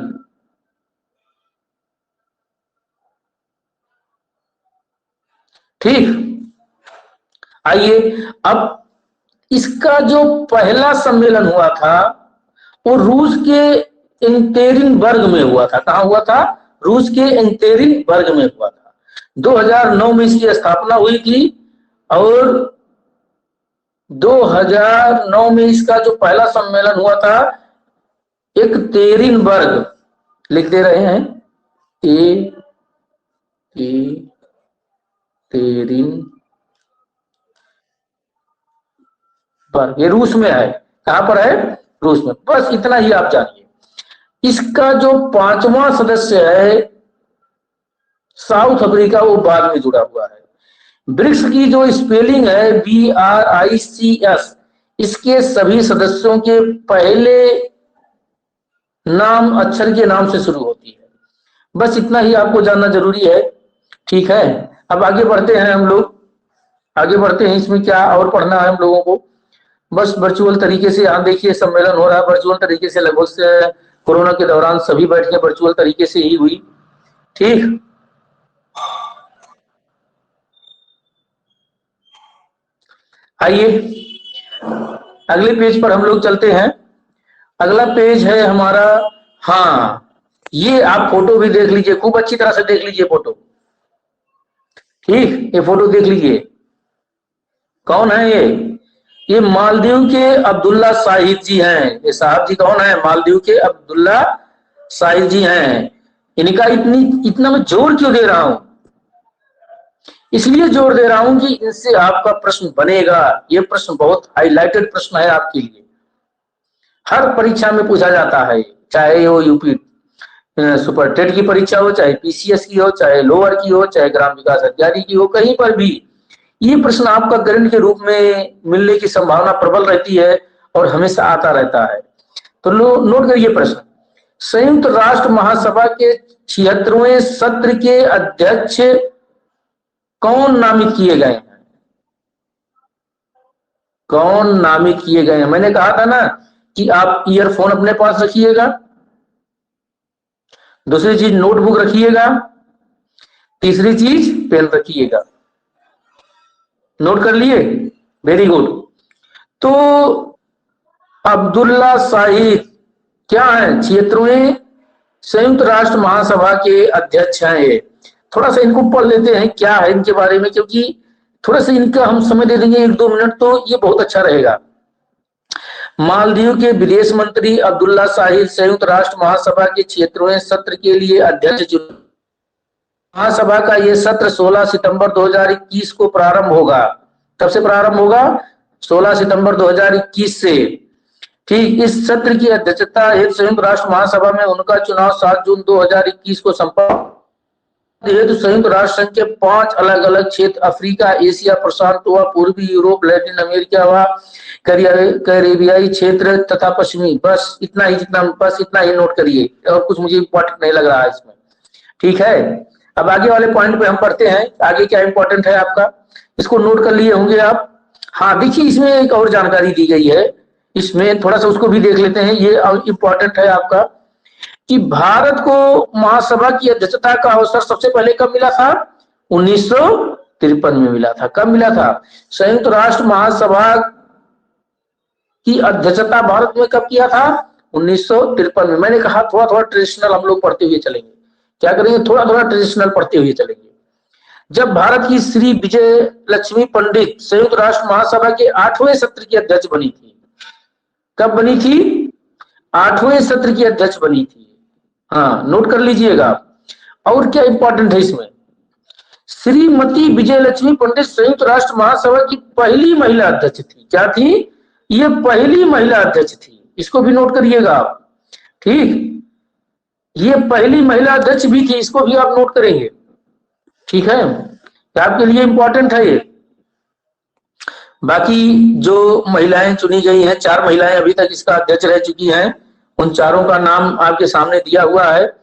ठीक, आइए अब इसका जो पहला सम्मेलन हुआ था वो रूस के एक्टेरिनबर्ग में हुआ था। कहां हुआ था? रूस के एक्टेरिनबर्ग में हुआ था। 2009 में इसकी स्थापना हुई थी और 2009 में इसका जो पहला सम्मेलन हुआ था एक्टेरिनबर्ग, लिख दे रहे हैं, ये रूस में है। कहां पर है? रूस में। बस इतना ही आप जानिए। इसका जो पांचवा सदस्य है साउथ अफ्रीका, वो बाद में जुड़ा हुआ है। ब्रिक्स की जो स्पेलिंग है BRICS, इसके सभी सदस्यों के पहले नाम अक्षर के नाम से शुरू होती है। बस इतना ही आपको जानना जरूरी है। ठीक है, अब आगे बढ़ते हैं हम लोग, आगे बढ़ते हैं। इसमें क्या और पढ़ना है हम लोगों को? बस वर्चुअल तरीके से यहाँ देखिए सम्मेलन हो रहा है वर्चुअल तरीके से। लगभग से कोरोना के दौरान सभी बैठकें वर्चुअल तरीके से ही हुई। ठीक, आइए अगले पेज पर हम लोग चलते हैं। अगला पेज है हमारा, हाँ ये आप फोटो भी देख लीजिए, खूब अच्छी तरह से देख लीजिए फोटो। ठीक, ये फोटो देख लीजिए। कौन है ये मालदीव के अब्दुल्ला शाहिद जी हैं। ये साहब जी कौन है? मालदीव के अब्दुल्ला शाहिद जी हैं। इनका इतना मैं जोर क्यों दे रहा हूं? इसलिए जोर दे रहा हूं कि इनसे आपका प्रश्न बनेगा। ये प्रश्न बहुत हाईलाइटेड प्रश्न है आपके लिए, हर परीक्षा में पूछा जाता है, चाहे वो यूपी सुपर टेट की परीक्षा हो, चाहे PCS की हो, चाहे लोअर की हो, चाहे ग्राम विकास अधिकारी की हो, कहीं पर भी ये प्रश्न आपका गारंटी के रूप में मिलने की संभावना प्रबल रहती है और हमेशा आता रहता है। तो नोट करिए प्रश्न। संयुक्त राष्ट्र महासभा के 76वें सत्र के अध्यक्ष कौन नामित किए गए हैं? कौन नामित किए गए हैं? मैंने कहा था ना कि आप ईयरफोन अपने पास रखिएगा, दूसरी चीज नोटबुक रखिएगा, तीसरी चीज पेन रखिएगा। नोट कर लिए? Very good. तो अब्दुल्ला शाहिद क्या है? 76वें संयुक्त राष्ट्र महासभा के अध्यक्ष हैं। ये थोड़ा सा इनको पढ़ लेते हैं क्या है इनके बारे में, क्योंकि थोड़ा सा इनका हम समय दे देंगे 1-2 मिनट तो ये बहुत अच्छा रहेगा। मालदीव के विदेश मंत्री अब्दुल्ला शाहिद संयुक्त राष्ट्र महासभा के 76वें सत्र के लिए अध्यक्ष। महासभा का यह सत्र 16 सितंबर 2021 को प्रारंभ होगा। कब से प्रारंभ होगा? 16 सितंबर 2021 से। ठीक, इस सत्र की अध्यक्षता हेतु संयुक्त राष्ट्र महासभा में उनका चुनाव 7 जून 2021 को संपन्न हेतु संयुक्त राष्ट्र संघ के 5 अलग अलग क्षेत्र अफ्रीका, एशिया प्रशांत व पूर्वी यूरोप, लैटिन अमेरिका व कैरेबियाई क्षेत्र तथा पश्चिमी। बस इतना ही नोट करिए, और कुछ मुझे इंपॉर्टेंट नहीं लग रहा है इसमें। ठीक है, अब आगे वाले पॉइंट पे हम पढ़ते हैं। आगे क्या इंपॉर्टेंट है आपका, इसको नोट कर लिए होंगे आप। हाँ देखिए, इसमें एक और जानकारी दी गई है, इसमें थोड़ा सा उसको भी देख लेते हैं। ये इंपॉर्टेंट है आपका कि भारत को महासभा की अध्यक्षता का अवसर सबसे पहले कब मिला था? 1953 में मिला था। कब मिला था? संयुक्त राष्ट्र महासभा की अध्यक्षता भारत में कब किया था? 1953 में। मैंने कहा थोड़ा थोड़ा ट्रेडिशनल हम लोग पढ़ते हुए चलेंगे। क्या करेंगे? थोड़ा थोड़ा ट्रेडिशनल पढ़ते हुए चलेंगे। जब भारत की श्री विजय लक्ष्मी पंडित संयुक्त राष्ट्र महासभा के 8वें सत्र की अध्यक्ष बनी थी। कब बनी थी? 8वें सत्र की अध्यक्ष बनी थी। हाँ, नोट कर लीजिएगा। और क्या इंपॉर्टेंट है इसमें? श्रीमती विजय लक्ष्मी पंडित संयुक्त राष्ट्र महासभा की पहली महिला अध्यक्ष थी। क्या थी? ये पहली महिला अध्यक्ष थी। इसको भी नोट करिएगा आप। ठीक, ये पहली महिला अध्यक्ष भी थी, इसको भी आप नोट करेंगे। ठीक है, तो आपके लिए इंपॉर्टेंट है ये। बाकी जो महिलाएं चुनी गई हैं, 4 महिलाएं अभी तक इसका अध्यक्ष रह चुकी हैं, उन चारों का नाम आपके सामने दिया हुआ है।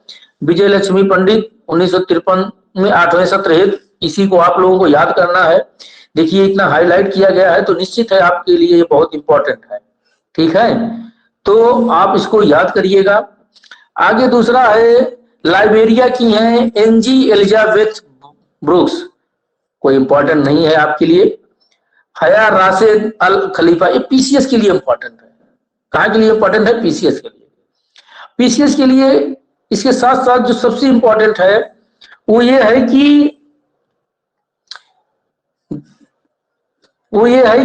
विजय लक्ष्मी पंडित 1953 में 8वें सत्र हेतु, इसी को आप लोगों को याद करना है। देखिए इतना हाईलाइट किया गया है तो निश्चित है आपके लिए ये बहुत इंपॉर्टेंट है। ठीक है, तो आप इसको याद करिएगा। आगे दूसरा है, लाइबेरिया की हैं एनजी एलिजाबेथ ब्रुक्स, कोई इंपॉर्टेंट नहीं है आपके लिए। हया राशिद अल खलीफा, ये पीसीएस के लिए इंपॉर्टेंट है। कहाँ के लिए इंपॉर्टेंट है? पीसीएस के लिए। पीसीएस के लिए इसके साथ साथ जो सबसे इंपॉर्टेंट है वो ये है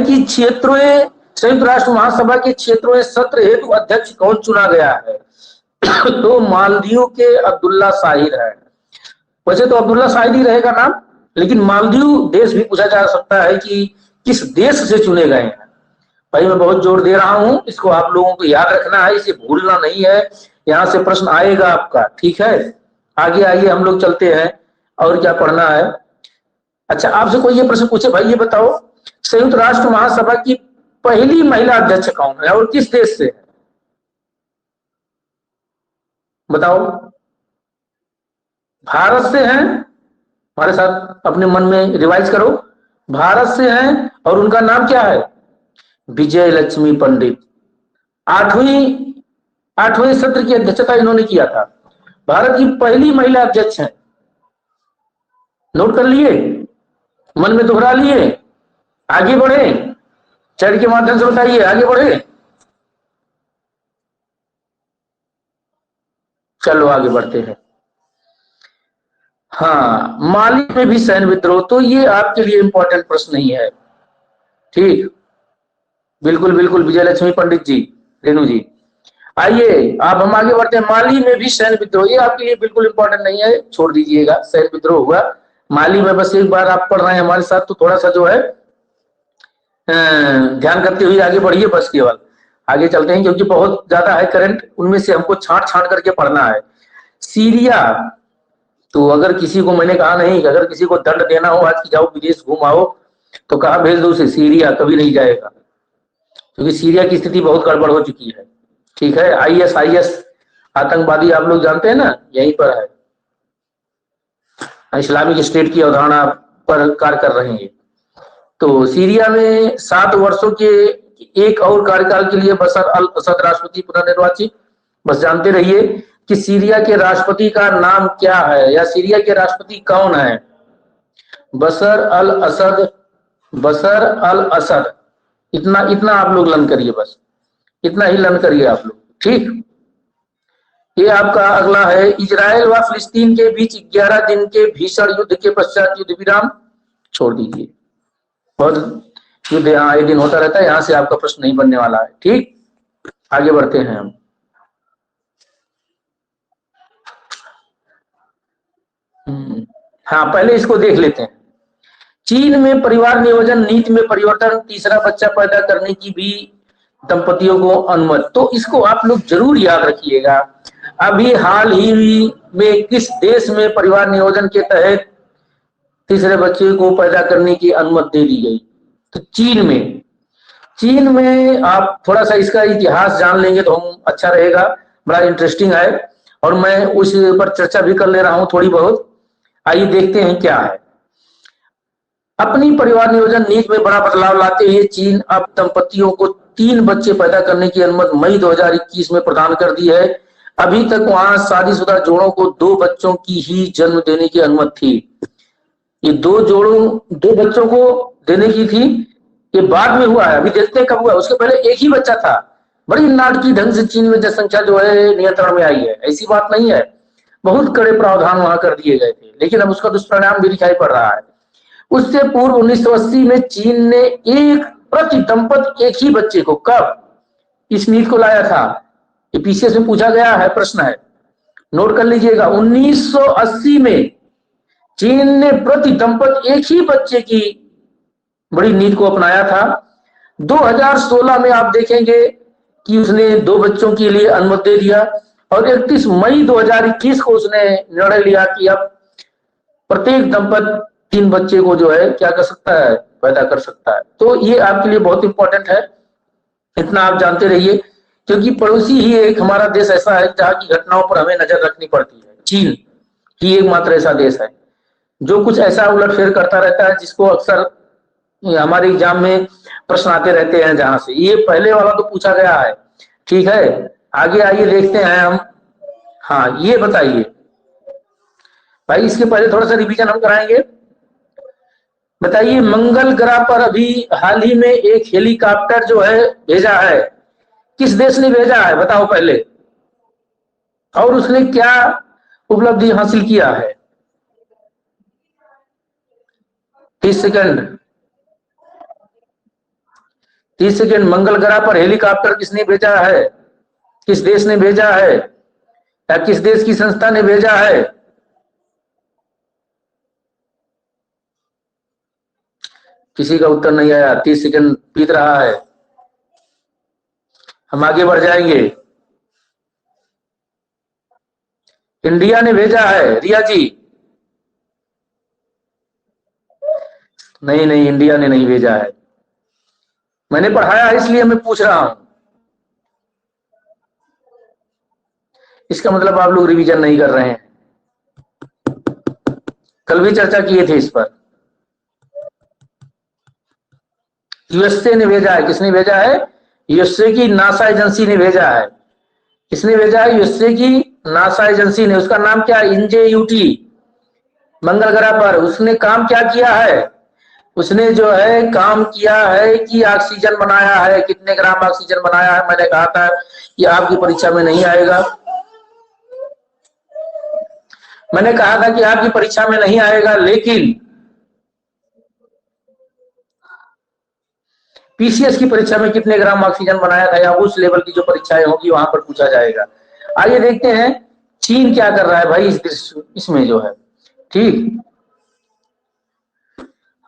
कि क्षेत्रों, संयुक्त राष्ट्र महासभा के क्षेत्रों सत्र हेतु अध्यक्ष कौन चुना गया है? तो मालदीव के अब्दुल्ला शाहिद है। वैसे तो अब्दुल्ला शाहिद ही रहेगा नाम, लेकिन मालदीव देश भी पूछा जा सकता है कि किस देश से चुने गए हैं। भाई मैं बहुत जोर दे रहा हूं, इसको आप लोगों को याद रखना है, इसे भूलना नहीं है। यहां से प्रश्न आएगा आपका। ठीक है, आगे आइए हम लोग चलते हैं और क्या पढ़ना है। अच्छा, आपसे कोई ये प्रश्न पूछे, भाई ये बताओ संयुक्त राष्ट्र महासभा की पहली महिला अध्यक्ष कौन है और किस देश से है? बताओ। भारत से हैं? हमारे साथ अपने मन में रिवाइज करो। भारत से हैं और उनका नाम क्या है? विजय लक्ष्मी पंडित। 8वें सत्र की अध्यक्षता इन्होंने किया था। भारत की पहली महिला अध्यक्ष हैं। नोट कर लिए, मन में दोहरा लिए। आगे बढ़े, चैट के माध्यम से बताइए, आगे बढ़े। चलो आगे बढ़ते हैं। हाँ, माली में भी सैन्य विद्रोह, तो ये आपके लिए इंपॉर्टेंट प्रश्न नहीं है। ठीक, बिल्कुल बिल्कुल विजय लक्ष्मी पंडित जी, रेणु जी। आइए अब हम आगे बढ़ते हैं। माली में भी सैन्य विद्रोह, ये आपके लिए बिल्कुल इंपॉर्टेंट नहीं है, छोड़ दीजिएगा। सैन्य विद्रोह हुआ माली में, बस एक बार आप पढ़ रहे हैं हमारे साथ तो थोड़ा सा जो है ध्यान करते हुए आगे बढ़िए। बस केवल आगे चलते हैं क्योंकि बहुत ज्यादा है करंट, उनमें से हमको छांट छांट करके पढ़ना है। सीरिया, तो अगर किसी को मैंने कहा नहीं कि अगर किसी को दंड देना हो आज की जाओ विदेश घूम आओ, तो कहा भेज दो उसे, सीरिया कभी नहीं जाएगा क्योंकि सीरिया की स्थिति बहुत गड़बड़ हो चुकी है। ठीक है, ISIS आतंकवादी आप लोग जानते हैं ना, यहीं पर है, इस्लामिक स्टेट की अवधारणा पर कार्य कर रहे हैं। तो सीरिया में 7 वर्षों के एक और कार्यकाल के लिए बशर अल असद राष्ट्रपति पुनर्निर्वाचित। बस जानते रहिए कि सीरिया के राष्ट्रपति का नाम क्या है या सीरिया के राष्ट्रपति कौन है? बशर अल असद, बशर अल असद। इतना आप लोग लर्न करिए, बस इतना ही लर्न करिए आप लोग। ठीक, ये आपका अगला है। इजराइल व फिलिस्तीन के बीच 11 दिन के भीषण युद्ध के पश्चात युद्ध विराम, छोड़ दीजिए, बहुत युद्ध यहाँ आए दिन होता रहता है, यहां से आपका प्रश्न नहीं बनने वाला है। ठीक, आगे बढ़ते हैं हम। हाँ, पहले इसको देख लेते हैं। चीन में परिवार नियोजन नीति में परिवर्तन, तीसरा बच्चा पैदा करने की भी दंपतियों को अनुमति। तो इसको आप लोग जरूर याद रखिएगा। अभी हाल ही में किस देश में परिवार नियोजन के तहत तीसरे बच्चे को पैदा करने की अनुमति दे दी गई? तो चीन में। चीन में आप थोड़ा सा इसका इतिहास जान लेंगे तो हम अच्छा रहेगा, बड़ा इंटरेस्टिंग है और मैं उस पर चर्चा भी कर ले रहा हूं थोड़ी बहुत। आइए देखते हैं क्या है। अपनी परिवार नियोजन नीति में बड़ा बदलाव लाते हुए चीन अब दंपतियों को 3 बच्चे पैदा करने की अनुमति मई 2021 में प्रदान कर दी है। अभी तक वहां शादीशुदा जोड़ों को 2 बच्चों की ही जन्म देने की अनुमति थी। ये 2 बच्चों को देने की थी, ये बाद में हुआ है। अभी देखते हैं कब हुआ। उसके पहले एक ही बच्चा था। बड़ी नाटकीय ढंग से चीन में जनसंख्या जो है नियंत्रण में आई है, ऐसी बात नहीं है। बहुत कड़े प्रावधान वहां कर दिए गए थे, लेकिन अब उसका दुष्परिणाम भी दिखाई पड़ रहा है। उससे पूर्व 1980 में चीन ने एक प्रति दंपत एक ही बच्चे को, कब इस नीति को लाया था, ये पीसीएस में पूछा गया है, प्रश्न है, नोट कर लीजिएगा। 1980 में चीन ने प्रति दंपत एक ही बच्चे की बड़ी नीति को अपनाया था। 2016 में आप देखेंगे कि उसने 2 बच्चों के लिए अनुमति दे दिया और 31 मई 2021 को उसने निर्णय लिया कि अब प्रत्येक दंपत 3 बच्चे को जो है क्या कर सकता है, पैदा कर सकता है। तो ये आपके लिए बहुत इंपॉर्टेंट है, इतना आप जानते रहिए, क्योंकि पड़ोसी ही एक हमारा देश ऐसा है जहां की घटनाओं पर हमें नजर रखनी पड़ती है। चीन ही एकमात्र ऐसा देश है जो कुछ ऐसा उलटफेर करता रहता है जिसको अक्सर हमारे एग्जाम में प्रश्न आते रहते हैं। जहां से ये पहले वाला तो पूछा गया है, ठीक है। आगे आइए देखते हैं हम। हाँ, ये बताइए भाई, इसके पहले थोड़ा सा रिवीजन हम कराएंगे। बताइए, मंगल ग्रह पर अभी हाल ही में एक हेलीकॉप्टर जो है भेजा है, किस देश ने भेजा है बताओ पहले, और उसने क्या उपलब्धि हासिल किया है। 30 सेकंड, 30 सेकंड। मंगल ग्रह पर हेलीकॉप्टर किसने भेजा है, किस देश ने भेजा है, या किस देश की संस्था ने भेजा है। किसी का उत्तर नहीं आया, 30 सेकंड बीत रहा है, हम आगे बढ़ जाएंगे। इंडिया ने भेजा है रिया जी। नहीं नहीं, इंडिया ने नहीं भेजा है, मैंने पढ़ाया है इसलिए मैं पूछ रहा हूं। इसका मतलब आप लोग रिवीजन नहीं कर रहे हैं, कल भी चर्चा किए थे इस पर। यूएसए ने भेजा है, किसने भेजा है, यूएसए की नासा एजेंसी ने भेजा है। किसने भेजा है, यूएसए की नासा एजेंसी ने, उसका नाम क्या है, इंजेयूटी। मंगल ग्रह पर उसने काम क्या किया है, उसने जो है काम किया है कि ऑक्सीजन बनाया है। कितने ग्राम ऑक्सीजन बनाया है, मैंने कहा था कि आपकी परीक्षा में नहीं आएगा, मैंने कहा था कि आपकी परीक्षा में नहीं आएगा, लेकिन पीसीएस की परीक्षा में कितने ग्राम ऑक्सीजन बनाया था, या उस लेवल की जो परीक्षाएं होगी वहां पर पूछा जाएगा। आइए देखते हैं चीन क्या कर रहा है भाई इसमें जो है, ठीक।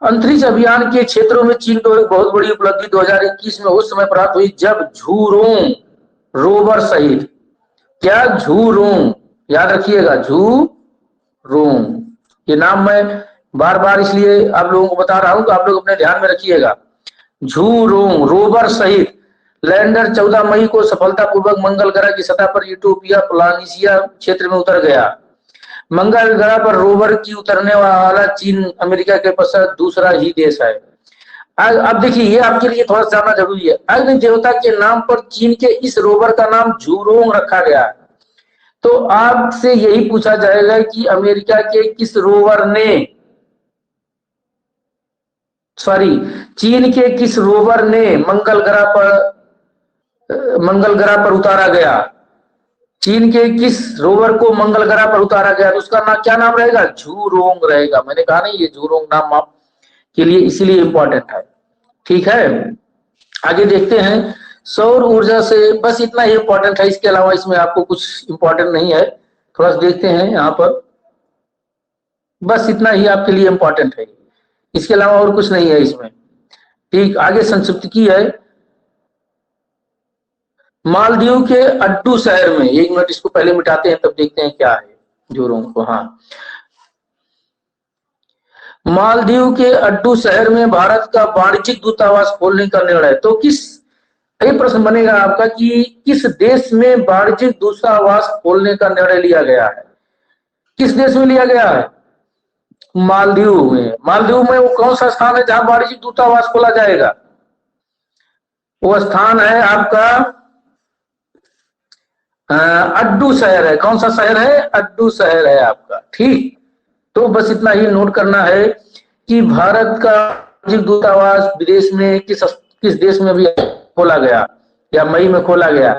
अंतरिक्ष अभियान के क्षेत्रों में चीन को एक बहुत बड़ी उपलब्धि 2021 में उस समय प्राप्त हुई जब झूरोंग रोवर सहित, क्या, झूरोंग, याद रखिएगा, झूरोंग, ये नाम मैं बार बार इसलिए आप लोगों को बता रहा हूं कि आप लोग अपने ध्यान में रखिएगा। झूरोंग रोवर सहित लैंडर 14 मई को सफलतापूर्वक मंगल ग्रह की सतह पर यूटोपिया प्लानिसिया क्षेत्र में उतर गया। मंगल ग्रह पर रोवर की उतरने वाला चीन अमेरिका के पश्चात दूसरा ही देश है। अब देखिए, ये आपके लिए थोड़ा जानना जरूरी है। अग्नि देवता के नाम पर चीन के इस रोवर का नाम झूरोंग रखा गया है। तो आपसे यही पूछा जाएगा कि अमेरिका के किस रोवर ने, सॉरी, चीन के किस रोवर ने मंगल ग्रह पर उतारा गया, चीन के किस रोवर को मंगल ग्रह पर उतारा गया, तो उसका नाम क्या नाम रहेगा, झूरोंग रहेगा। मैंने कहा नहीं, ये झूरोंग नाम आप के लिए इसीलिए इंपॉर्टेंट है, ठीक है। आगे देखते हैं, सौर ऊर्जा से, बस इतना ही इंपॉर्टेंट है, इसके अलावा इसमें आपको कुछ इंपॉर्टेंट नहीं है। थोड़ा सा देखते हैं यहाँ पर, बस इतना ही आपके लिए इंपॉर्टेंट है, इसके अलावा और कुछ नहीं है इसमें, ठीक। आगे संक्षिप्त की है, मालदीव के अड्डू शहर में, 1 मिनट इसको पहले मिटाते हैं तब देखते हैं क्या है झूरोंग को। हाँ, मालदीव के अड्डू शहर में भारत का वाणिज्यिक दूतावास खोलने का निर्णय। तो किस, ये प्रश्न बनेगा आपका कि किस देश में वाणिज्यिक दूतावास खोलने का निर्णय लिया गया है, किस देश में लिया गया है, मालदीव में। मालदीव में वो कौन सा स्थान है जहां वाणिज्यिक दूतावास खोला जाएगा, वो स्थान है आपका अड्डू शहर है। कौन सा शहर है, अड्डू शहर है आपका, ठीक। तो बस इतना ही नोट करना है कि भारत का वाणिज्यिक दूतावास विदेश में किस देश में भी खोला गया या मई में खोला गया,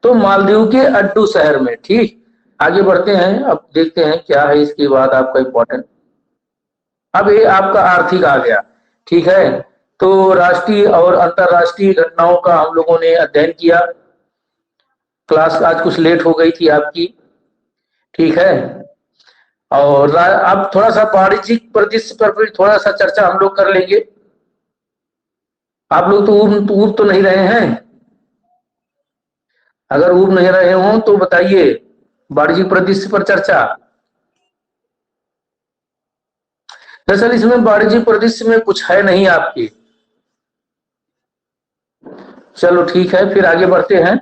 तो मालदीव के अड्डू शहर में, ठीक। आगे बढ़ते हैं, अब देखते हैं क्या है इसके बाद आपका इंपॉर्टेंट। अब ये आपका आर्थिक आ गया, ठीक है। तो राष्ट्रीय और अंतर्राष्ट्रीय घटनाओं का हम लोगों ने अध्ययन किया। क्लास आज कुछ लेट हो गई थी आपकी, ठीक है। और अब थोड़ा सा वाणिज्यिक परिदृश्य पर भी थोड़ा सा चर्चा हम लोग कर लेंगे। आप लोग तो ऊब तो नहीं रहे हैं? अगर ऊब नहीं रहे हो तो बताइए, वाणिज्यिक परिदृश्य पर चर्चा। दरअसल इसमें वाणिज्यिक परिदृश्य में कुछ है नहीं आपकी। चलो ठीक है, फिर आगे बढ़ते हैं।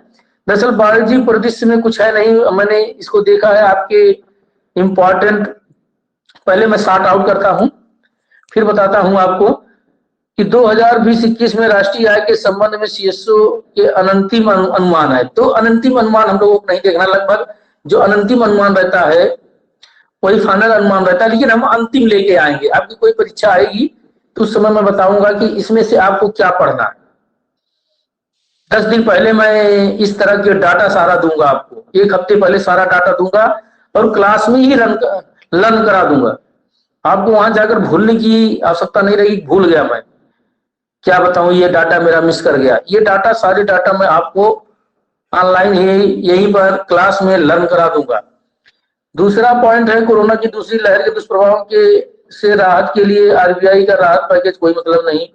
दरअसल वाणिज्यिक परिदृश्य में कुछ है नहीं, मैंने इसको देखा है आपके इम्पोर्टेंट। पहले मैं शॉर्ट आउट करता हूं, फिर बताता हूं आपको कि 2020-21 में राष्ट्रीय आय के संबंध में सीएसओ के अनंतिम अनुमान है। तो अनंतिम अनुमान हम लोगों को नहीं देखना, लगभग जो अनंतिम अनुमान रहता है वही फाइनल अनुमान रहता है, लेकिन हम अंतिम लेके आएंगे। आपकी कोई परीक्षा आएगी तो उस समय मैं बताऊंगा कि इसमें से आपको क्या पढ़ना है। 10 दिन पहले मैं इस तरह के डाटा सारा दूंगा आपको, 1 हफ्ते पहले सारा डाटा दूंगा और क्लास में ही लर्न करा दूंगा। आपको वहां जाकर भूलने की आवश्यकता नहीं रहेगी। भूल गया मैं, क्या बताऊं, ये डाटा मेरा मिस कर गया। ये डाटा, सारे डाटा मैं आपको ऑनलाइन ही यहीं पर क्लास में लर्न करा दूंगा। दूसरा पॉइंट है, कोरोना की दूसरी लहर के दुष्प्रभाव के से राहत के लिए आरबीआई का राहत पैकेज कोई मतलब नहीं।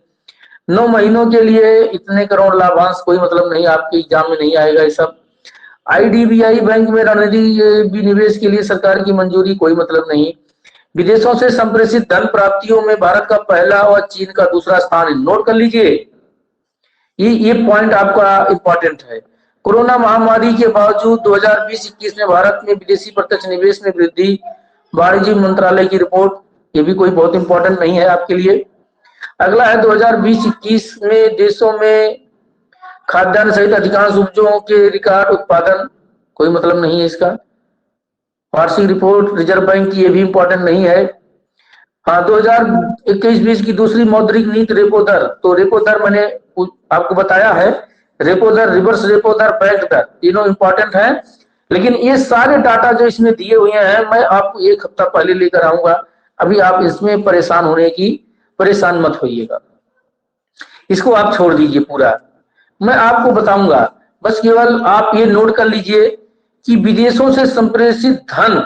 9 महीनों के लिए इतने करोड़ लाभांश, कोई मतलब नहीं, आपके एग्जाम में नहीं आएगा ये सब। आईडीबीआई बैंक में रणनीतिक विनिवेश के लिए सरकार की मंजूरी, कोई मतलब नहीं। विदेशों से संप्रेषित धन प्राप्तियों में भारत का पहला और चीन का दूसरा स्थान है। नोट कर लीजिए, ये पॉइंट आपका इंपॉर्टेंट है। कोरोना महामारी के बावजूद 2020-21 में भारत में विदेशी प्रत्यक्ष निवेश में वृद्धि, वाणिज्य मंत्रालय की रिपोर्ट। ये भी कोई बहुत इंपॉर्टेंट नहीं है आपके लिए। अगला है 2020-21 में देशों में खाद्यान्न सहित अधिकांश उपजों के रिकॉर्ड उत्पादन, कोई मतलब नहीं है इसका। वार्षिक रिपोर्ट रिजर्व बैंक की, ये भी इंपॉर्टेंट नहीं है। हाँ, 2021-20 की दूसरी मौद्रिक नीति रेपो दर। तो रेपो दर मैंने आपको बताया है, रेपो दर, रिवर्स रेपो दर, बैंक दर, तीनों इंपॉर्टेंट है। लेकिन ये सारे डाटा जो इसमें दिए हुए हैं मैं आपको 1 हफ्ता पहले लेकर आऊंगा। अभी आप इसमें परेशान मत होइएगा, इसको आप छोड़ दीजिए पूरा, मैं आपको बताऊंगा। बस केवल आप ये नोट कर लीजिए कि विदेशों से संप्रेषित धन,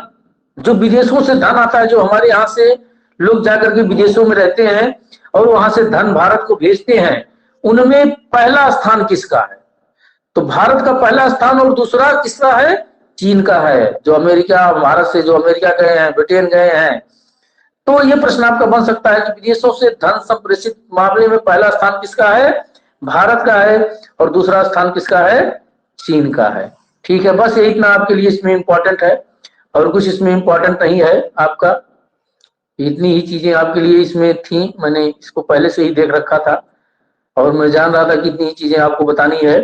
जो विदेशों से धन आता है, जो हमारे यहाँ से लोग जाकर के विदेशों में रहते हैं और वहां से धन भारत को भेजते हैं, उनमें पहला स्थान किसका है? तो भारत का पहला स्थान, और दूसरा किसका है? चीन का है। जो अमेरिका, भारत से जो अमेरिका गए हैं, ब्रिटेन गए हैं। तो ये प्रश्न आपका बन सकता है कि विदेशों से धन संप्रेषित मामले में पहला स्थान किसका है? भारत का है, और दूसरा स्थान किसका है? चीन का है। ठीक है, बस ये इतना आपके लिए इसमें इंपॉर्टेंट है, और कुछ इसमें इंपॉर्टेंट नहीं है आपका। इतनी ही चीजें आपके लिए इसमें थी, मैंने इसको पहले से ही देख रखा था और मैं जान रहा था कि इतनी ही चीजें आपको बतानी है।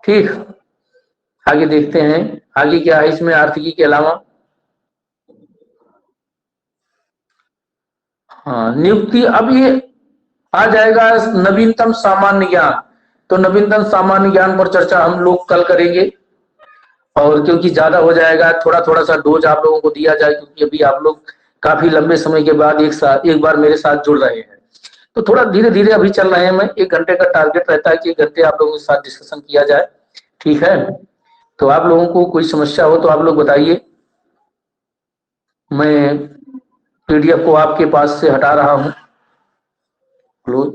ठीक, आगे देखते हैं आगे क्या है इसमें आर्थिकी के अलावा। हाँ, नियुक्ति, अब ये आ जाएगा नवीनतम सामान्य ज्ञान। तो नवीनतम सामान्य ज्ञान पर चर्चा हम लोग कल करेंगे, और क्योंकि ज्यादा हो जाएगा, थोड़ा थोड़ा सा डोज आप लोगों को दिया जाए, क्योंकि अभी आप लोग काफी लंबे समय के बाद एक बार मेरे साथ जुड़ रहे हैं, तो थोड़ा धीरे धीरे अभी चल रहे हैं। मैं 1 घंटे का टारगेट रहता है कि 1 घंटे आप लोगों के साथ डिस्कशन किया जाए, ठीक है। तो आप लोगों को कोई समस्या हो तो आप लोग बताइए, मैं पीडीएफ को आपके पास से हटा रहा हूं। क्लोज।